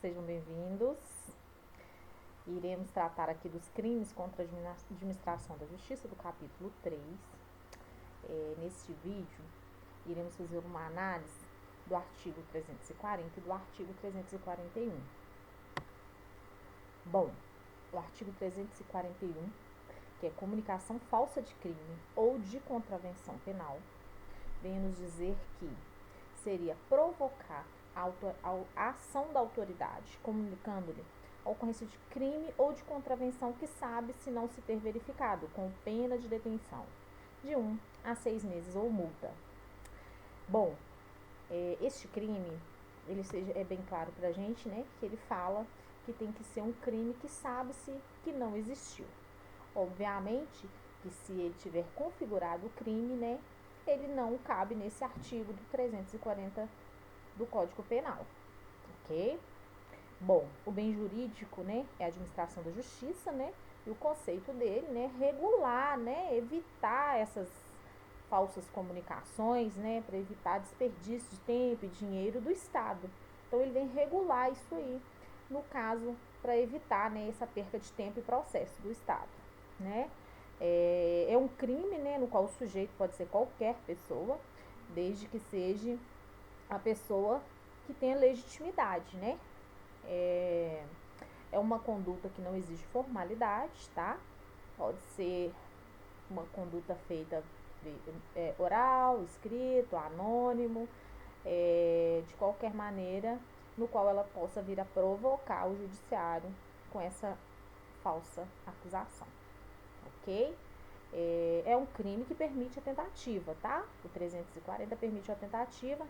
sejam bem-vindos. Iremos tratar aqui dos crimes contra a administração da justiça, do capítulo 3. Neste vídeo, iremos fazer uma análise do artigo 340 e do artigo 341. Bom, o artigo 341, que é comunicação falsa de crime ou de contravenção penal, vem nos dizer que seria provocar a ação da autoridade, comunicando-lhe a ocorrência de crime ou de contravenção que sabe-se não se ter verificado, com pena de detenção de 1 a 6 meses ou multa. Bom, este crime, é bem claro pra gente, né, que ele fala que tem que ser um crime que sabe-se que não existiu. Obviamente que se ele tiver configurado o crime, né, ele não cabe nesse artigo do 340 do Código Penal, ok? Bom, o bem jurídico, né, é a administração da justiça, né, e o conceito dele, né, regular, né, evitar essas falsas comunicações, né, para evitar desperdício de tempo e dinheiro do Estado. Então, ele vem regular isso aí, no caso, para evitar, né, essa perca de tempo e processo do Estado, né. É um crime, né, no qual o sujeito pode ser qualquer pessoa, desde que seja a pessoa que tenha legitimidade, né. É uma conduta que não exige formalidade, tá? Pode ser uma conduta feita oral, escrito, anônimo, de qualquer maneira, no qual ela possa vir a provocar o judiciário com essa falsa acusação, ok? É um crime que permite a tentativa, tá? O 340 permite a tentativa,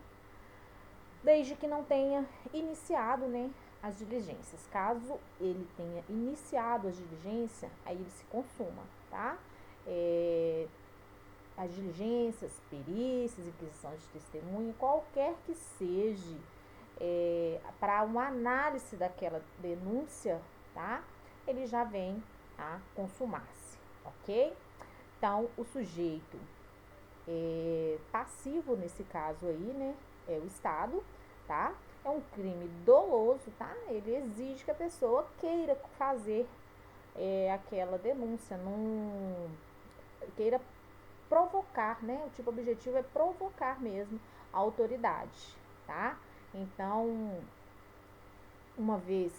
desde que não tenha iniciado, né, as diligências. Caso ele tenha iniciado as diligências, aí ele se consuma, tá? As diligências, perícias, inquisição de testemunha, qualquer que seja, para uma análise daquela denúncia, tá? Ele já vem a consumar-se, ok? Então, o sujeito passivo nesse caso aí, né, é o Estado, tá? É um crime doloso, tá? Ele exige que a pessoa queira fazer aquela denúncia, queira provocar, né? O tipo objetivo é provocar mesmo a autoridade, tá? Então, uma vez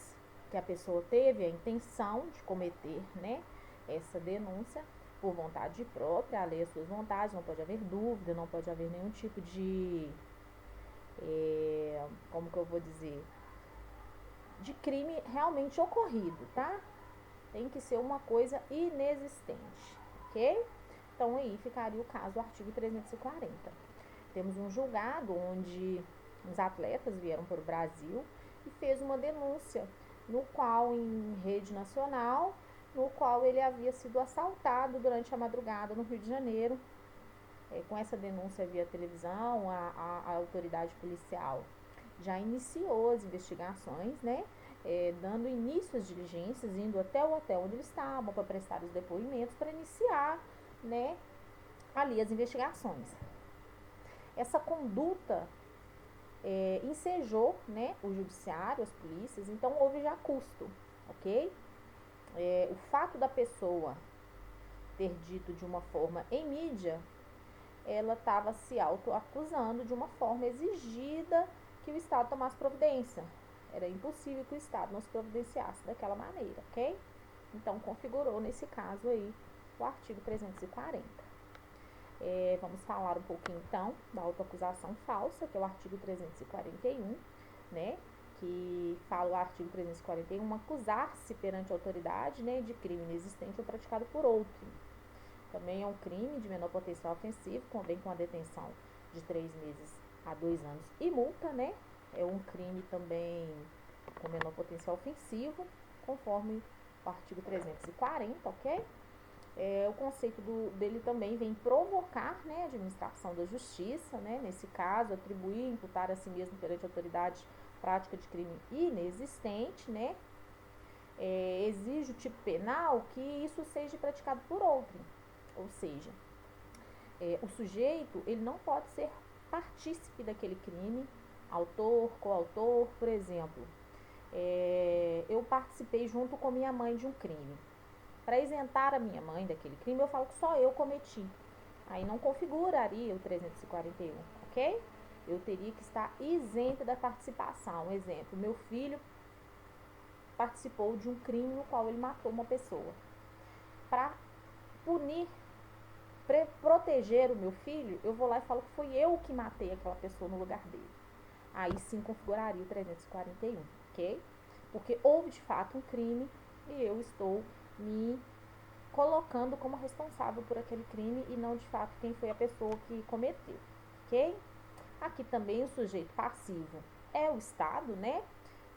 que a pessoa teve a intenção de cometer, né, essa denúncia por vontade própria, a lei as suas vontades, não pode haver dúvida, não pode haver nenhum tipo de, como que eu vou dizer, de crime realmente ocorrido, tá? Tem que ser uma coisa inexistente, ok? Então, aí ficaria o caso do artigo 340. Temos um julgado onde os atletas vieram para o Brasil e fez uma denúncia, no qual, em rede nacional, no qual ele havia sido assaltado durante a madrugada no Rio de Janeiro. Com essa denúncia via televisão, a autoridade policial já iniciou as investigações, né? Dando início às diligências, indo até o hotel onde eles estavam para prestar os depoimentos, para iniciar, né, ali as investigações. Essa conduta ensejou, né, o judiciário, as polícias, então houve já custo, ok? O fato da pessoa ter dito de uma forma em mídia, ela estava se autoacusando de uma forma exigida que o Estado tomasse providência. Era impossível que o Estado não se providenciasse daquela maneira, ok? Então, configurou nesse caso aí o artigo 340. Vamos falar um pouquinho, então, da autoacusação falsa, que é o artigo 341, né? Que fala o artigo 341, acusar-se perante a autoridade, né, de crime inexistente ou praticado por outro. Também é um crime de menor potencial ofensivo, também com a detenção de 3 meses a 2 anos e multa, né? É um crime também com menor potencial ofensivo, conforme o artigo 340, ok? O conceito dele também vem provocar, né, a administração da justiça, né? Nesse caso, atribuir, imputar a si mesmo perante a autoridade prática de crime inexistente, né? Exige o tipo penal que isso seja praticado por outro. Ou seja, o sujeito, ele não pode ser partícipe daquele crime, autor, coautor, por exemplo. eu participei junto com minha mãe de um crime. Para isentar a minha mãe daquele crime, eu falo que só eu cometi. Aí não configuraria o 341, ok? Eu teria que estar isenta da participação. Exemplo, meu filho participou de um crime no qual ele matou uma pessoa. Para punir, proteger o meu filho, eu vou lá e falo que foi eu que matei aquela pessoa no lugar dele. Aí sim configuraria o 341, ok? Porque houve de fato um crime e eu estou me colocando como responsável por aquele crime e não de fato quem foi a pessoa que cometeu, ok? Aqui também o sujeito passivo é o Estado, né?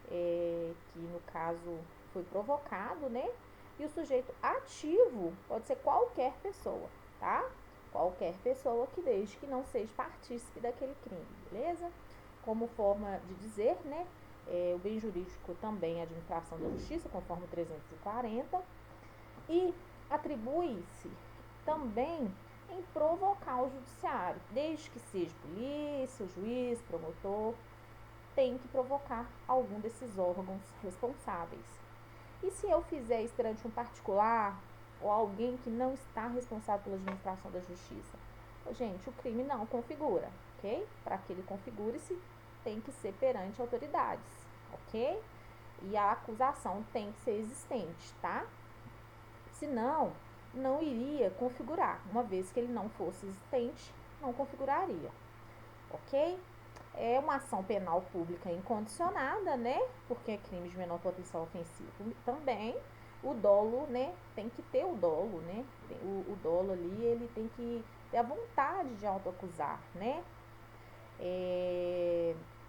Que no caso foi provocado, né? E o sujeito ativo pode ser qualquer pessoa, tá? Qualquer pessoa que desde que não seja partícipe daquele crime, beleza? Como forma de dizer, né? O bem jurídico também é a administração da justiça, conforme o 340, e atribui-se também em provocar o judiciário, desde que seja polícia, juiz, promotor, tem que provocar algum desses órgãos responsáveis. E se eu fizer isso perante um particular ou alguém que não está responsável pela administração da justiça? Gente, o crime não configura, ok? Para que ele configure-se, tem que ser perante autoridades, ok? E a acusação tem que ser existente, tá? Senão, não iria configurar. Uma vez que ele não fosse existente, não configuraria, ok? É uma ação penal pública incondicionada, né? Porque é crime de menor potencial ofensivo também. O dolo, né? Tem que ter o dolo, né? O dolo ali, ele tem que ter a vontade de autoacusar, né?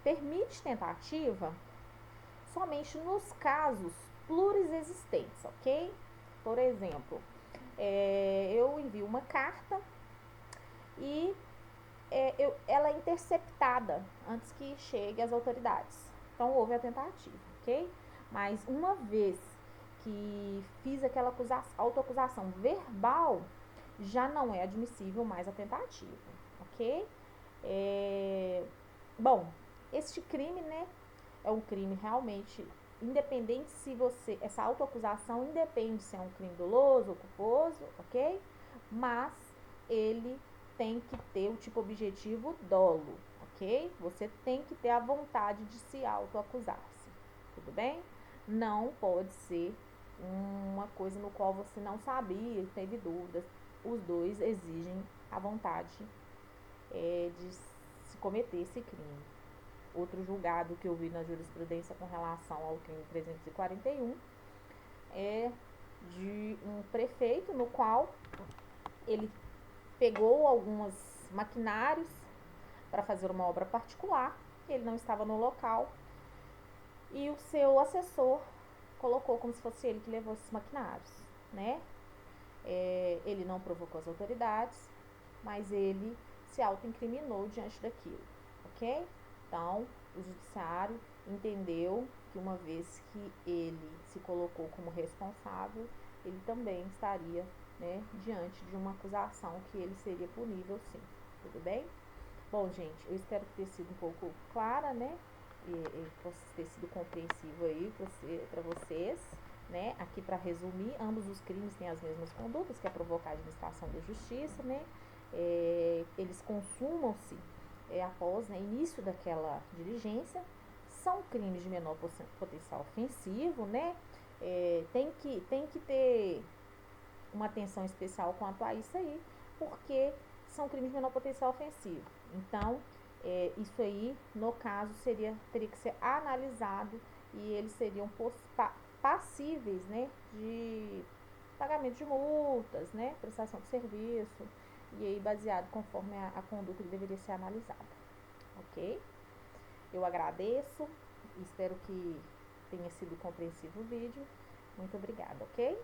Permite tentativa somente nos casos pluriexistentes, ok? Por exemplo, eu envio uma carta e ela é interceptada antes que chegue às autoridades. Então, houve a tentativa, ok? Mas uma vez que fiz aquela autoacusação verbal, já não é admissível mais a tentativa, ok? Bom, este crime, né, é um crime realmente independente se você, essa autoacusação independe se é um crime doloso ou culposo, ok? Mas ele tem que ter o tipo objetivo dolo, ok? Você tem que ter a vontade de se autoacusar-se, tudo bem? Não pode ser uma coisa no qual você não sabia, teve dúvidas. Os dois exigem a vontade de se cometer esse crime. Outro julgado que eu vi na jurisprudência com relação ao crime 341 é de um prefeito no qual ele pegou alguns maquinários para fazer uma obra particular, ele não estava no local e o seu assessor colocou como se fosse ele que levou esses maquinários, né? Ele não provocou as autoridades, mas ele se autoincriminou diante daquilo, ok? Então, o judiciário entendeu que uma vez que ele se colocou como responsável, ele também estaria, né, diante de uma acusação que ele seria punível sim, tudo bem? Bom, gente, eu espero ter sido um pouco clara, né, e possa ter sido compreensivo aí para vocês, né, aqui para resumir, ambos os crimes têm as mesmas condutas, que é provocar a administração da justiça, né, eles consumam-se após, né, início daquela diligência, são crimes de menor potencial ofensivo, né, tem que ter uma atenção especial quanto a isso aí, porque são crimes de menor potencial ofensivo. Então, isso aí, no caso, teria que ser analisado e eles seriam passíveis, né, de pagamento de multas, né, prestação de serviço, e aí baseado conforme a conduta que deveria ser analisada, ok? Eu agradeço, espero que tenha sido compreensivo o vídeo. Muito obrigada, ok?